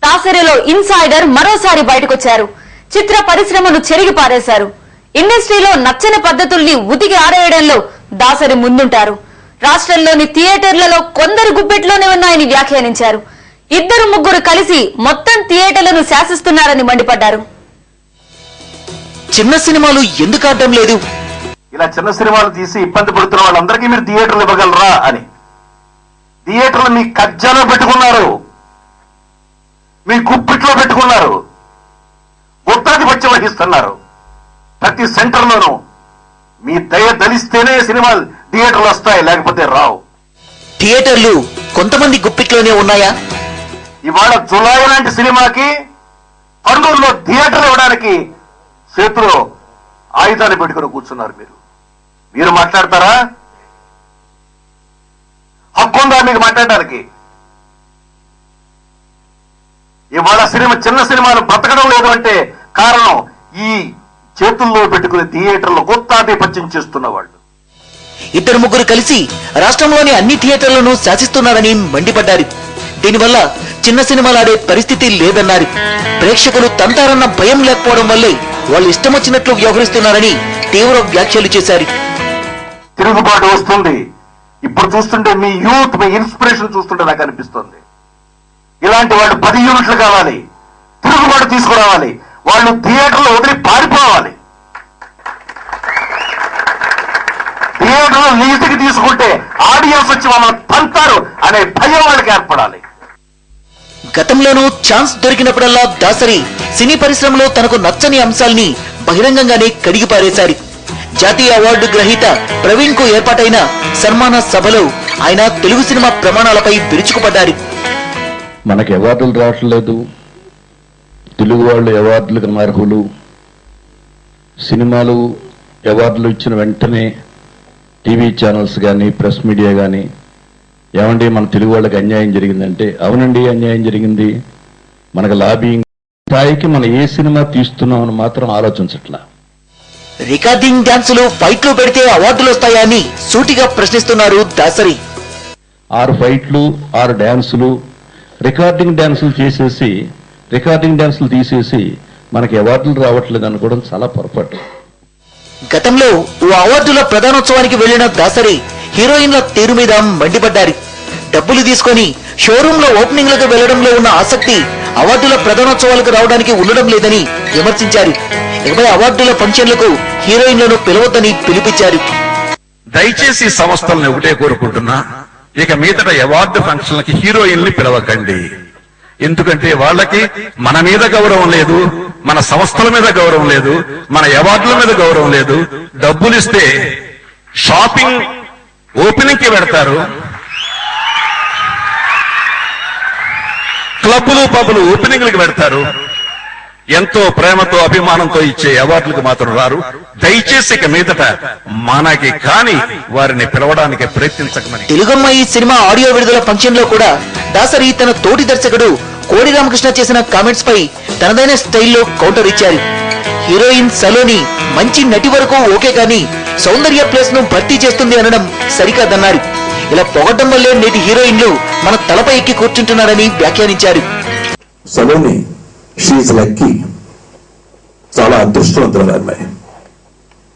దాసరిలో insider మరోసారి బయటకొచ్చారు. చిత్ర పరిశ్రమను చెరిగి పారేశారు. ఇండస్ట్రీలో నచ్చని పద్ధతుల్ని ఉతికి ఆరేయడంలో దాసరి ముందుంటారు. రాష్ట్రంలోని థియేటర్లలో కొందరు గుప్పెట్లోనే ఉన్నాయని వ్యాఖ్యానించారు. ఇద్దరు ముగ్గురు కలిసి మొత్తం థియేటర్లను శాసిస్తున్నారని మండిపడ్డారు. చిన్న సినిమాలు ఎందుకు ఆడడం లేదు? ఇలా చిన్న సినిమాలు తీసి ఇబ్బంది పడుతున్న వాళ్ళందరికీ మీరు థియేటర్లు ఇవ్వగలరా అని. థియేటర్లు మీ కబ్జాలో పెట్టుకున్నారు, మీ గుప్పిట్లో పెట్టుకున్నారు, ఉత్తరాధిపత్యం వహిస్తున్నారు. ప్రతి సెంటర్లోనూ మీ దయ దలిస్తేనే సినిమాలు థియేటర్లు వస్తాయి, లేకపోతే రావు. థియేటర్లు కొంతమంది గుప్పిట్లోనే ఉన్నాయా? ఇవాళ జులాయి లాంటి సినిమాకి కర్నూలులో థియేటర్లు ఇవ్వడానికి చేతిలో ఆయుధాలు పెట్టుకుని కూర్చున్నారు. మీరు మాట్లాడతారా? హక్కుందా మీకు మాట్లాడడానికి? ఇవాళ చిన్న సినిమాలు బ్రతకడం లేదు అంటే కారణం ఈ చేతుల్లో పెట్టుకుని థియేటర్లు గుత్తాధిపత్యం చేస్తున్న వాళ్ళు. ఇద్దరు ముగ్గురు కలిసి రాష్ట్రంలోని అన్ని థియేటర్లను శాసిస్తున్నారని మండిపడ్డారు. దీనివల్ల చిన్న సినిమాలు ఆడే పరిస్థితి లేదన్నారు. ప్రేక్షకులు తంతారన్న భయం లేకపోవడం వల్లే వాళ్ళు ఇష్టం వచ్చినట్లు వ్యవహరిస్తున్నారని తీవ్ర వ్యాఖ్యలు చేశారు. తిరుగుబాటు వస్తుంది. ఇప్పుడు చూస్తుంటే మీ యూత్, మీ ఇన్స్పిరేషన్ చూస్తుంటే నాకు అనిపిస్తుంది, ఇలాంటి వాళ్ళు 10 యూనిట్లు కావాలి, తిరుగుబాటు తీసుకురావాలి. వాళ్ళు థియేటర్లో వదిలి పారిపోవాలి. థియేటర్లో లీజుకి తీసుకుంటే ఆడియన్స్ వచ్చి మమ్మల్ని తంతారు అనే భయం వాళ్ళకి ఏర్పడాలి. గతంలోనూ ఛాన్స్ దొరికినప్పుడల్లా దాసరి సినీ పరిశ్రమలో తనకు నచ్చని అంశాల్ని బహిరంగంగానే కడిగి పారేశారు. జాతీయ అవార్డు గ్రహీత ప్రవీణ్ కు ఏర్పాటైన సన్మాన సభలో ఆయన తెలుగు సినిమా ప్రమాణాలపై విరుచుకుపడ్డారు. మనకి అవార్డులు రావట్లేదు, తెలుగు వాళ్ళు అవార్డులకు అనర్హులు, సినిమాలు అవార్డులు ఇచ్చిన వెంటనే టీవీ ఛానల్స్ కానీ ప్రెస్ మీడియా కానీ ఏమండి మన తెలుగు వాళ్ళకి అన్యాయం జరిగిందంటే, అవునండి అన్యాయం జరిగింది, మనకు లాబింగ్ స్థాయికి మనం ఏ సినిమా తీస్తున్నామని మాత్రం ఆలోచించట్లా. రికార్డింగ్ డాన్సులు ఫైట్లు పెడితే అవార్డులు వస్తాయా అని సూటిగా ప్రశ్నిస్తున్నారు దాసరి. 6 ఫైట్లు 6 డాన్సులు రికార్డింగ్ డాన్సులు చేసేసి రికార్డింగ్ డాన్సులు తీసేసి మనకి అవార్డులు రావట్లేదు అనుకోవడం చాలా పొరపాటు. గతంలో ఓ అవార్డుల ప్రధానోత్సవానికి వెళ్లిన దాసరి హీరోయిన్ల తీరు మీద మండిపడ్డారు. డబ్బులు తీసుకొని షోరూమ్ లో ఓపెనింగ్లకు వెళ్లడంలో ఉన్న ఆసక్తి అవార్డుల ప్రధానోత్సవాలకు రావడానికి ఉండడం లేదని విమర్శించారు. ఇకపై అవార్డుల ఫంక్షన్లకు హీరోయిన్లను పిలవద్దని పిలిపించారు. దయచేసి సంస్థలను ఒకటే కోరుకుంటున్నా, ఇక మీదట అవార్డు ఫంక్షన్లకి హీరోయిన్లు పిలవకండి. ఎందుకంటే వాళ్ళకి మన మీద గౌరవం లేదు, మన సంస్థల మీద గౌరవం లేదు, మన అవార్డుల మీద గౌరవం లేదు. డబ్బులు ఇస్తే షాపింగ్ ఓపెనింగ్ కి పెడతారు, క్లబ్బులు పబ్బులు ఓపెనింగ్లకు పెడతారు. ఎంతో ప్రేమతో అభిమానంతో ఇచ్చే అవార్డులకు మాత్రం రారు. దయచేసి ఇక మీదట మనకి కాని వారిని పిలవడానికి ప్రయత్నించకమని. తెలుగమ్మాయి సినిమా ఆడియో విడుదల ఫంక్షన్ లో కూడా దాసరి తన తోటి దర్శకుడు కోడి రామకృష్ణ చేసిన కామెంట్స్ పై తనదైన స్టైల్లో కౌంటర్ ఇచ్చారు. హీరోయిన్ సలోని మంచి నటి వరకు ఓకే కానీ సౌందర్య ప్లేస్ ను భర్తీ చేస్తుంది అనడం సరికాదన్నారు. ఇలా పొగడ్డం వల్లే నేటి హీరోయిన్లు మన తలపై ఎక్కి కూర్చుంటున్నారని వ్యాఖ్యానించారు. సలోని షీఈ్ లక్కీ, చాలా అదృష్టవంతుల అమ్మాయి.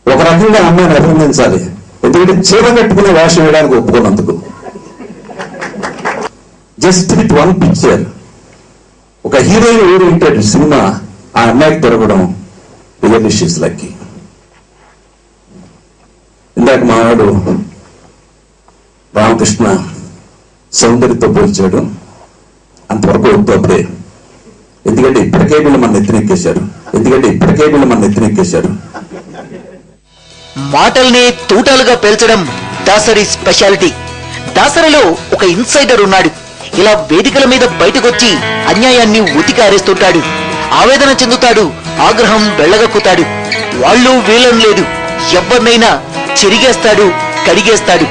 ఒక రకంగా అమ్మాయిని అభినందించాలి, ఎందుకంటే చీర కట్టుకునే వేషం వేయడానికి ఒప్పుకున్నందుకు. జస్ట్ విత్ 1 పిక్చర్ ఒక హీరోయిన్ ఓరియంటెడ్ సినిమా ఆ అమ్మాయికి దొరకడం రియల్లీ షీఈ్ లక్కీ. ఇందాక మావాడు రామకృష్ణ సౌందర్యతో పోల్చాడు, అంతవరకు వద్దు అప్పుడే. ఎందుకంటే ఇప్పటికే వీళ్ళు మన ఎత్తినెక్కేశారు. మాటల్ని తూటాలుగా పేల్చడం దాసరి స్పెషాలిటీ. దాసరిలో ఒక ఇన్సైడర్ ఉన్నాడు. ఇలా వేదికల మీద బయటకొచ్చి అన్యాయాన్ని ఉతికారేస్తుంటాడు. ఆవేదన చెందుతాడు, ఆగ్రహం వెళ్లగక్కుతాడు. వాళ్ళు వీళ్ళం లేదు, ఎవరినైనా చెరిగేస్తాడు, కడిగేస్తాడు.